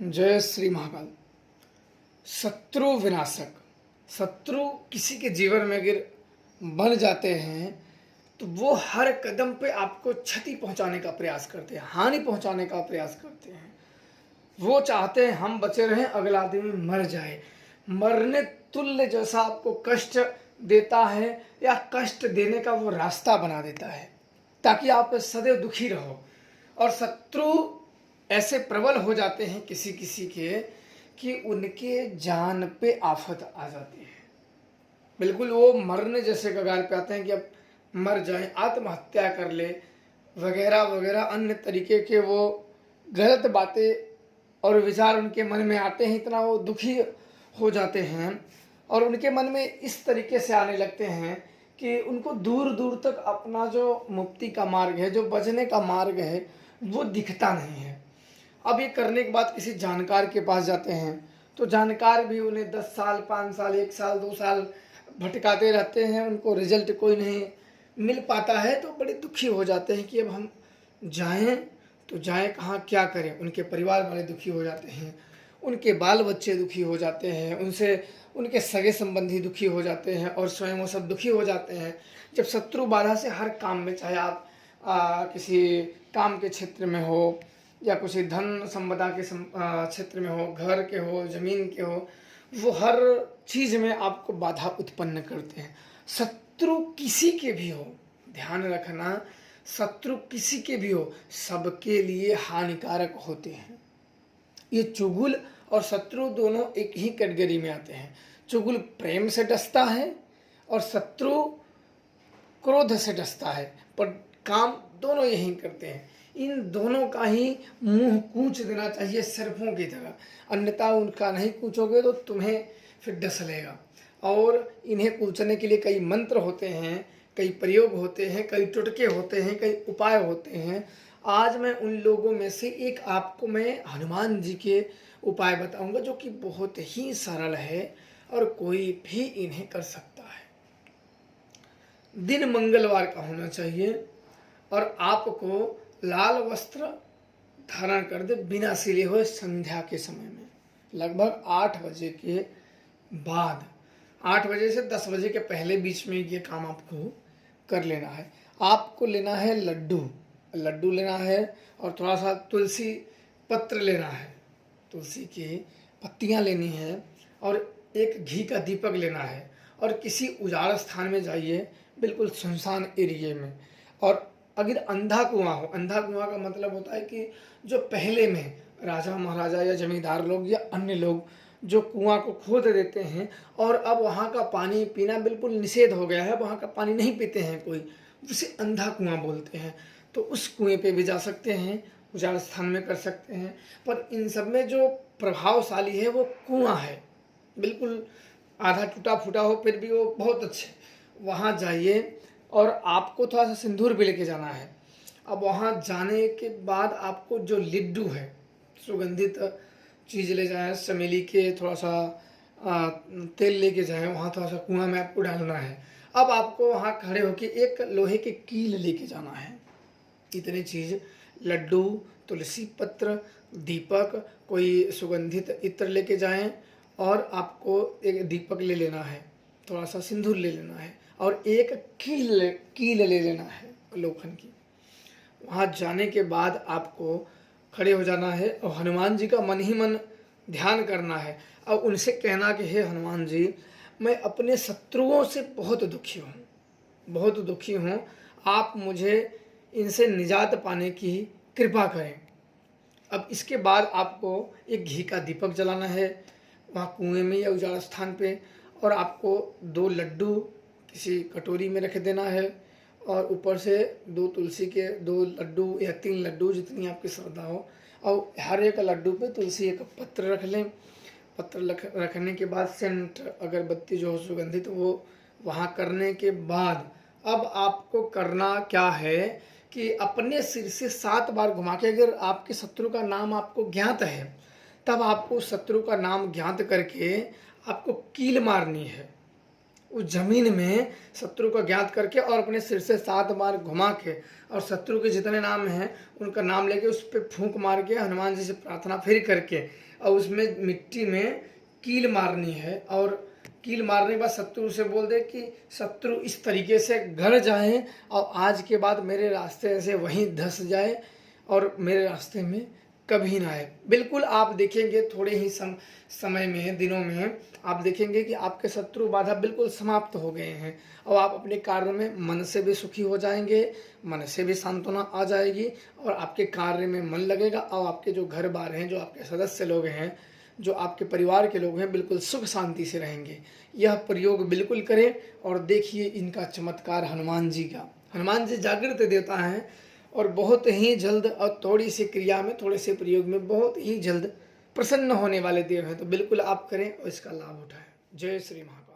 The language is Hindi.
जय श्री महाकाल। शत्रु विनाशक। शत्रु किसी के जीवन में अगर बन जाते हैं तो वो हर कदम पे आपको क्षति पहुंचाने का प्रयास करते हैं, हानि पहुंचाने का प्रयास करते हैं। वो चाहते हैं हम बचे रहें, अगला आदमी मर जाए। मरने तुल्य जैसा आपको कष्ट देता है या कष्ट देने का वो रास्ता बना देता है ताकि आप सदैव दुखी रहो। और शत्रु ऐसे प्रबल हो जाते हैं किसी किसी के कि उनके जान पे आफत आ जाती है। बिल्कुल वो मरने जैसे कगार पे आते हैं कि अब मर जाए, आत्महत्या कर ले वगैरह वगैरह अन्य तरीके के वो गलत बातें और विचार उनके मन में आते हैं। इतना वो दुखी हो जाते हैं और उनके मन में इस तरीके से आने लगते हैं कि उनको दूर दूर तक अपना जो मुक्ति का मार्ग है, जो बचने का मार्ग है, वो दिखता नहीं है। अब ये करने के बाद किसी जानकार के पास जाते हैं तो जानकार भी उन्हें 10 साल 5 साल 1 साल 2 साल भटकाते रहते हैं, उनको रिजल्ट कोई नहीं मिल पाता है। तो बड़े दुखी हो जाते हैं कि अब हम जाएं तो जाएं कहाँ, क्या करें। उनके परिवार वाले दुखी हो जाते हैं, उनके बाल बच्चे दुखी हो जाते हैं, उनसे उनके सगे संबंधी दुखी हो जाते हैं और स्वयं वो सब दुखी हो जाते हैं। जब शत्रु बाधा से हर काम में, चाहे आप किसी काम के क्षेत्र में हो या कुछ धन संपदा के क्षेत्र में हो, घर के हो, जमीन के हो, वो हर चीज में आपको बाधा उत्पन्न करते हैं। शत्रु किसी के भी हो, ध्यान रखना, शत्रु किसी के भी हो, सबके लिए हानिकारक होते हैं। ये चुगुल और शत्रु दोनों एक ही कैटेगरी में आते हैं। चुगुल प्रेम से डसता है और शत्रु क्रोध से डसता है, पर काम दोनों यही करते हैं। इन दोनों का ही मुंह कूच देना चाहिए सर्पों की तरह, अन्यथा उनका नहीं कूचोगे तो तुम्हें फिर डस लेगा। और इन्हें कूचने के लिए कई मंत्र होते हैं, कई प्रयोग होते हैं, कई टुटके होते हैं, कई उपाय होते हैं। आज मैं उन लोगों में से एक आपको मैं हनुमान जी के उपाय बताऊंगा जो कि बहुत ही सरल है और कोई भी इन्हें कर सकता है। दिन मंगलवार का होना चाहिए और आपको लाल वस्त्र धारण कर दे बिना सिले हुए संध्या के समय में, लगभग 8 बजे के बाद, 8 बजे से 10 बजे के पहले बीच में ये काम आपको कर लेना है। आपको लेना है लड्डू लेना है और थोड़ा सा तुलसी पत्र लेना है, तुलसी की पत्तियां लेनी है और एक घी का दीपक लेना है और किसी उजाड़ स्थान में जाइए, बिल्कुल सुनसान एरिया में। और अगर अंधा कुआं हो, अंधा कुआं का मतलब होता है कि जो पहले में राजा महाराजा या जमींदार लोग या अन्य लोग जो कुआं को खोद देते हैं और अब वहाँ का पानी पीना बिल्कुल निषेध हो गया है, वहाँ का पानी नहीं पीते हैं कोई, उसे अंधा कुआं बोलते हैं। तो उस कुएं पे भी जा सकते हैं, उजाड़ स्थान में कर सकते हैं। पर इन सब में जो प्रभावशाली है वो कुआं है, बिल्कुल आधा टूटा फूटा हो फिर भी वो बहुत अच्छे। वहाँ जाइए और आपको थोड़ा सा सिंदूर भी लेके जाना है। अब वहाँ जाने के बाद आपको जो लड्डू है, सुगंधित चीज़ ले जाएं, चमेली के थोड़ा सा तेल लेके जाएं, वहाँ थोड़ा सा कुआं में आपको डालना है। अब आपको वहाँ खड़े होकर एक लोहे के कील लेके जाना है। इतनी चीज़, लड्डू, तुलसी पत्र, दीपक, कोई सुगंधित इत्र लेके जाएं और आपको एक दीपक ले लेना है, थोड़ा सा सिंदूर ले लेना है और एक कील ले लेना है लोखंड की। वहाँ जाने के बाद आपको खड़े हो जाना है और हनुमान जी का मन ही मन ध्यान करना है। अब उनसे कहना कि हे हनुमान जी, मैं अपने शत्रुओं से बहुत दुखी हूँ, बहुत दुखी हूँ, आप मुझे इनसे निजात पाने की कृपा करें। अब इसके बाद आपको एक घी का दीपक जलाना है वहाँ कुएं में या उजाड़ स्थान पे, और आपको 2 लड्डू किसी कटोरी में रख देना है और ऊपर से 2 तुलसी के 2 लड्डू या 3 लड्डू, जितनी आपकी श्रद्धा हो, और हर एक लड्डू पे तुलसी एक पत्र रख लें। पत्र रखने के बाद सेंट अगरबत्ती जो हो सुगंधित वो वहाँ करने के बाद अब आपको करना क्या है कि अपने सिर से 7 बार घुमा के, अगर आपके शत्रु का नाम आपको ज्ञात है तब आपको शत्रु का नाम ज्ञात करके आपको कील मारनी है। उस जमीन में शत्रु को ज्ञात करके और अपने सिर से 7 बार घुमा के और शत्रु के जितने नाम हैं उनका नाम लेके उस पर फूंक मार के हनुमान जी से प्रार्थना फिर करके और उसमें मिट्टी में कील मारनी है। और कील मारने के बाद शत्रु से बोल दे कि शत्रु इस तरीके से गड़ जाए और आज के बाद मेरे रास्ते से वहीं धंस जाए और मेरे रास्ते में कभी ना आए। बिल्कुल आप देखेंगे थोड़े ही समय में, दिनों में आप देखेंगे कि आपके शत्रु बाधा बिल्कुल समाप्त हो गए हैं और आप अपने कार्य में मन से भी सुखी हो जाएंगे, मन से भी सांत्वना आ जाएगी और आपके कार्य में मन लगेगा और आपके जो घर बार हैं, जो आपके सदस्य लोग हैं, जो आपके परिवार के लोग हैं, बिल्कुल सुख शांति से रहेंगे। यह प्रयोग बिल्कुल करें और देखिए इनका चमत्कार हनुमान जी का। हनुमान जी जागृत देवता हैं और बहुत ही जल्द और थोड़ी सी क्रिया में, थोड़े से प्रयोग में बहुत ही जल्द प्रसन्न होने वाले देव हैं। तो बिल्कुल आप करें और इसका लाभ उठाएं। जय श्री महाकाल।